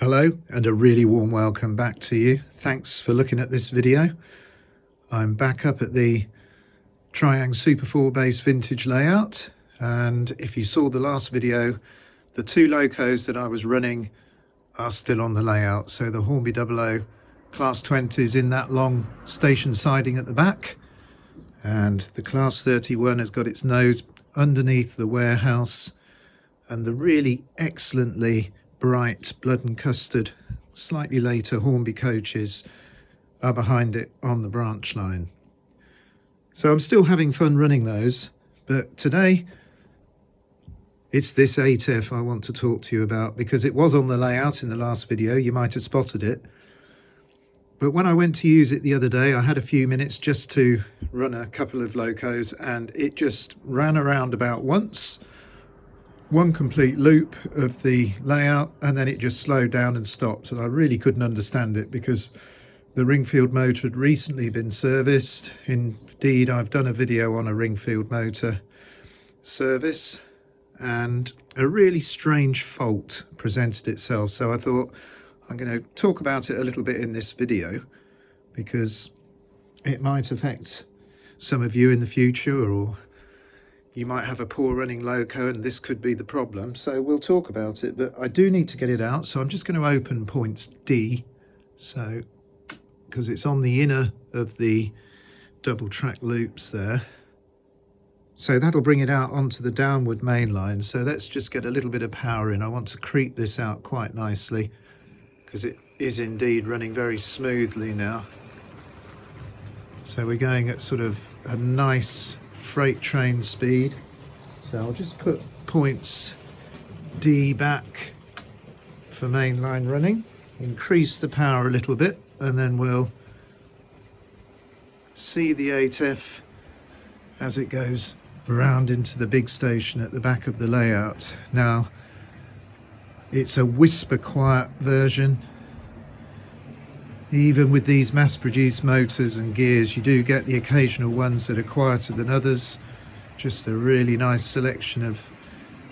Hello and a really warm welcome back to you. Thanks for looking at this video. I'm back up at the Triang Super 4 base vintage layout, and if you saw the last video, the two locos that I was running are still on the layout. So the Hornby 00 Class 20 is in that long station siding at the back, and the Class 31 has got its nose underneath the warehouse, and the really excellently bright blood and custard slightly later Hornby coaches are behind it on the branch line. So I'm still having fun running those, but today it's this 8F I want to talk to you about, because it was on the layout in the last video. You might have spotted it, but when I went to use it the other day, I had a few minutes just to run a couple of locos, and it just ran around about once, one complete loop of the layout, and then it just slowed down and stopped. And I really couldn't understand it, because the Ringfield motor had recently been serviced. Indeed, I've done a video on a Ringfield motor service, and a really strange fault presented itself. So I thought I'm going to talk about it a little bit in this video, because it might affect some of you in the future, or you might have a poor running loco and this could be the problem. So we'll talk about it, but I do need to get it out. So I'm just going to open points D, so because it's on the inner of the double track loops there. So that'll bring it out onto the downward main line. So let's just get a little bit of power in. I want to creep this out quite nicely, because it is indeed running very smoothly now. So we're going at sort of a nice freight train speed. So I'll just put points D back for mainline running, increase the power a little bit, and then we'll see the 8F as it goes around into the big station at the back of the layout. Now, it's a whisper quiet version. Even with these mass-produced motors and gears, you do get the occasional ones that are quieter than others. Just a really nice selection of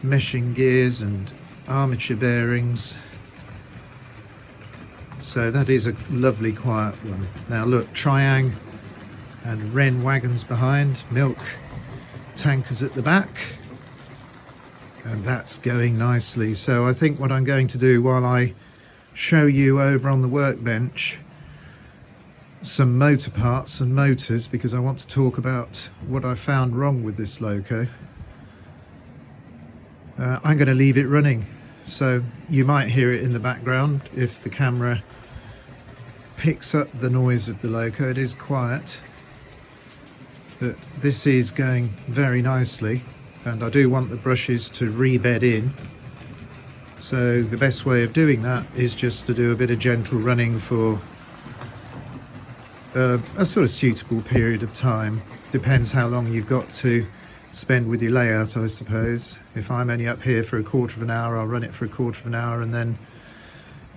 meshing gears and armature bearings. So that is a lovely quiet one. Now look, Triang and Wrenn wagons behind, milk tankers at the back, and that's going nicely. So I think what I'm going to do, while I show you over on the workbench some motor parts and motors, because I want to talk about what I found wrong with this loco, I'm going to leave it running. So you might hear it in the background if the camera picks up the noise of the loco. It is quiet, but this is going very nicely, and I do want the brushes to rebed in. So the best way of doing that is just to do a bit of gentle running for a sort of suitable period of time. Depends how long you've got to spend with your layout, I suppose. If I'm only up here for a quarter of an hour, I'll run it for a quarter of an hour and then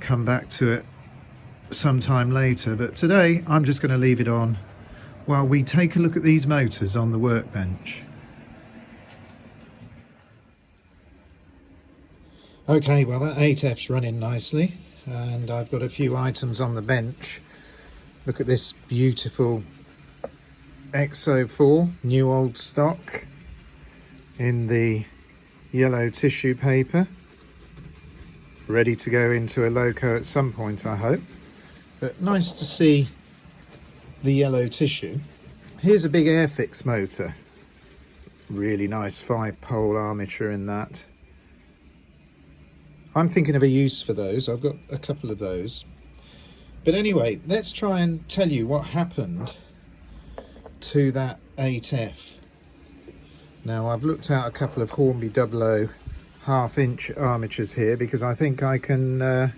come back to it sometime later. But today I'm just going to leave it on while we take a look at these motors on the workbench. Okay, well, that 8F's running nicely, and I've got a few items on the bench. Look at this beautiful XO4, new old stock, in the yellow tissue paper, ready to go into a loco at some point, I hope. But nice to see the yellow tissue. Here's a big Airfix motor, really nice 5-pole armature in that. I'm thinking of a use for those. I've got a couple of those. But anyway, let's try and tell you what happened to that 8F. Now, I've looked out a couple of Hornby 00 half-inch armatures here, because I think I can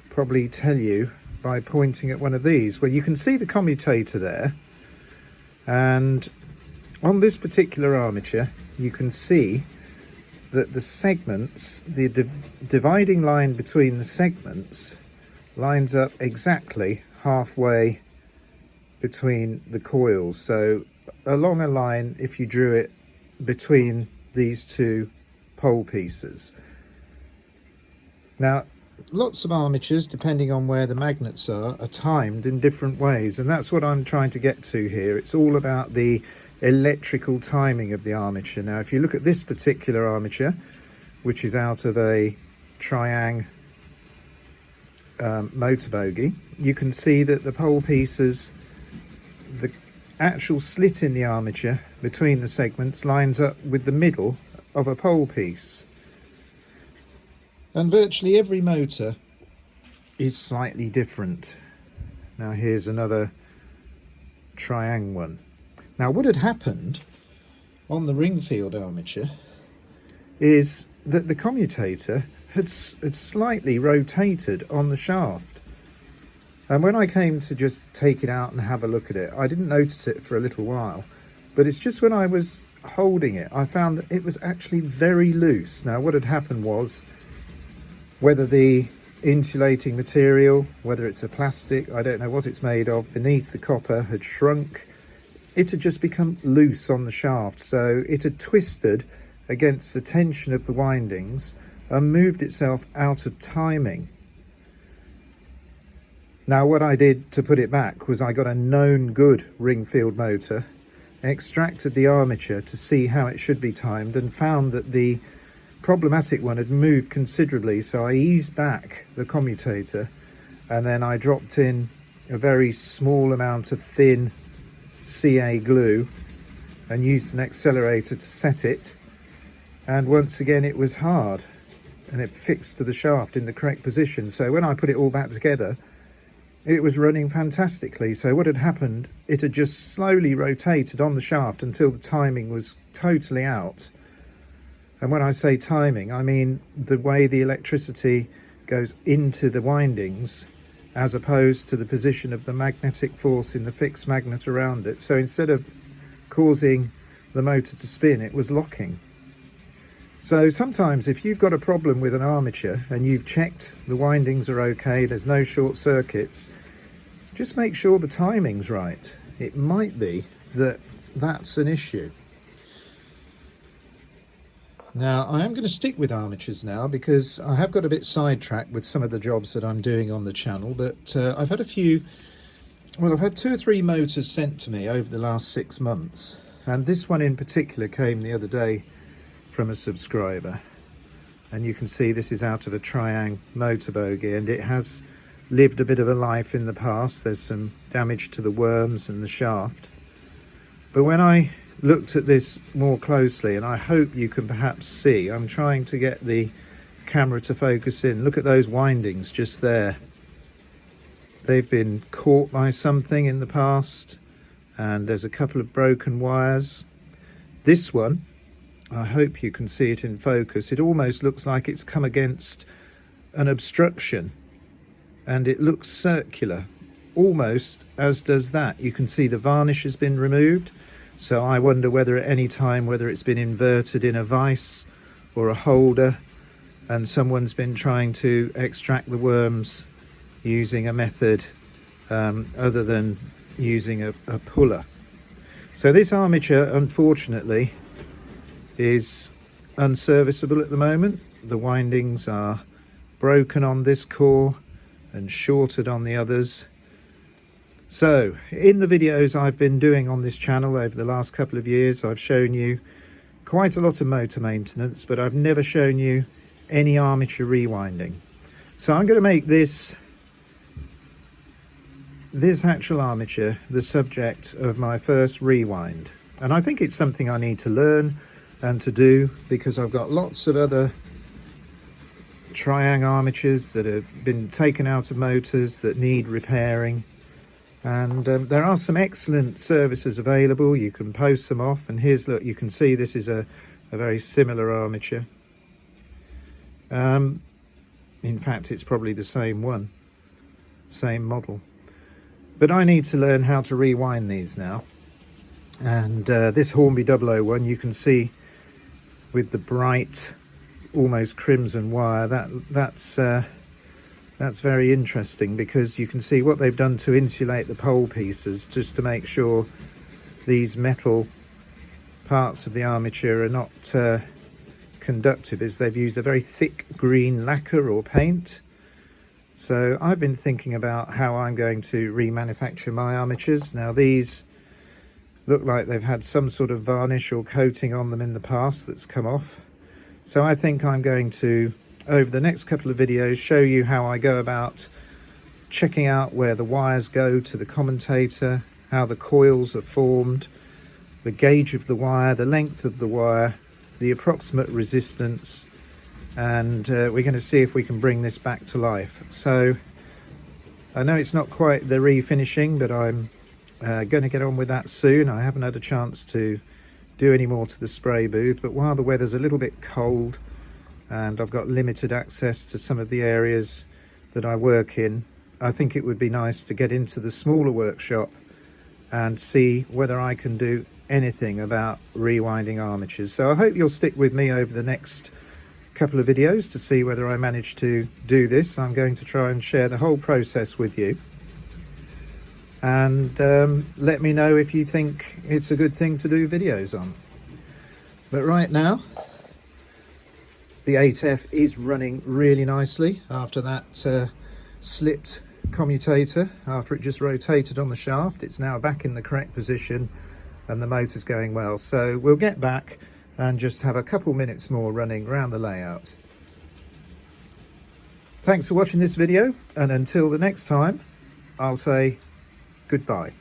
probably tell you by pointing at one of these. Well, you can see the commutator there, and on this particular armature you can see that the segments, the dividing line between the segments, lines up exactly halfway between the coils. So along a line, if you drew it between these two pole pieces. Now, lots of armatures, depending on where the magnets are timed in different ways, and that's what I'm trying to get to here. It's all about the electrical timing of the armature. Now if you look at this particular armature, which is out of a Triang motor bogie, you can see that the pole pieces, the actual slit in the armature between the segments lines up with the middle of a pole piece. And virtually every motor is slightly different. Now here's another Triang one. Now what had happened on the Ringfield armature is that the commutator had slightly rotated on the shaft. And when I came to just take it out and have a look at it, I didn't notice it for a little while. But it's just when I was holding it, I found that it was actually very loose. Now what had happened was, whether the insulating material, whether it's a plastic, I don't know what it's made of, beneath the copper had shrunk. It had just become loose on the shaft, so it had twisted against the tension of the windings and moved itself out of timing. Now what I did to put it back was I got a known good Ringfield motor, extracted the armature to see how it should be timed, and found that the problematic one had moved considerably, so I eased back the commutator and then I dropped in a very small amount of thin CA glue and used an accelerator to set it, and once again it was hard and it fixed to the shaft in the correct position. So when I put it all back together, it was running fantastically. So what had happened, it had just slowly rotated on the shaft until the timing was totally out. And when I say timing, I mean the way the electricity goes into the windings as opposed to the position of the magnetic force in the fixed magnet around it. So instead of causing the motor to spin, it was locking. So sometimes if you've got a problem with an armature and you've checked the windings are okay, there's no short circuits, just make sure the timing's right. It might be that that's an issue. Now I am going to stick with armatures now because I have got a bit sidetracked with some of the jobs that I'm doing on the channel, but I've had two or three motors sent to me over the last 6 months, and this one in particular came the other day from a subscriber, and you can see this is out of a Triang motor bogie, and it has lived a bit of a life in the past. There's some damage to the worms and the shaft, but when I looked at this more closely, and I hope you can perhaps see, I'm trying to get the camera to focus in, look at those windings just there. They've been caught by something in the past, and there's a couple of broken wires. This one, I hope you can see it in focus, it almost looks like it's come against an obstruction, and it looks circular, almost as does that. You can see the varnish has been removed. So I wonder whether at any time, whether it's been inverted in a vise or a holder, and someone's been trying to extract the worms using a method other than using a puller. So this armature, unfortunately, is unserviceable at the moment. The windings are broken on this core and shorted on the others. So in the videos I've been doing on this channel over the last couple of years, I've shown you quite a lot of motor maintenance, but I've never shown you any armature rewinding. So I'm going to make this actual armature the subject of my first rewind, and I think it's something I need to learn and to do because I've got lots of other Triang armatures that have been taken out of motors that need repairing. And there are some excellent services available. You can post them off, and here's, look, you can see this is a very similar armature. In fact, it's probably the same one, same model, but I need to learn how to rewind these now. And this Hornby 001, you can see with the bright almost crimson wire, that's very interesting, because you can see what they've done to insulate the pole pieces, just to make sure these metal parts of the armature are not conductive, is they've used a very thick green lacquer or paint So I've been thinking about how I'm going to remanufacture my armatures. Now these look like they've had some sort of varnish or coating on them in the past that's come off. So I think I'm going to, over the next couple of videos, show you how I go about checking out where the wires go to the commutator, how the coils are formed, the gauge of the wire, the length of the wire, the approximate resistance, and we're going to see if we can bring this back to life. So I know it's not quite the refinishing, but I'm going to get on with that soon. I haven't had a chance to do any more to the spray booth, but while the weather's a little bit cold and I've got limited access to some of the areas that I work in, I think it would be nice to get into the smaller workshop and see whether I can do anything about rewinding armatures. So I hope you'll stick with me over the next couple of videos to see whether I manage to do this. I'm going to try and share the whole process with you, and let me know if you think it's a good thing to do videos on. But right now the 8F is running really nicely after that slipped commutator. After it just rotated on the shaft, it's now back in the correct position and the motor's going well. So we'll get back and just have a couple minutes more running around the layout. Thanks for watching this video, and until the next time, I'll say goodbye.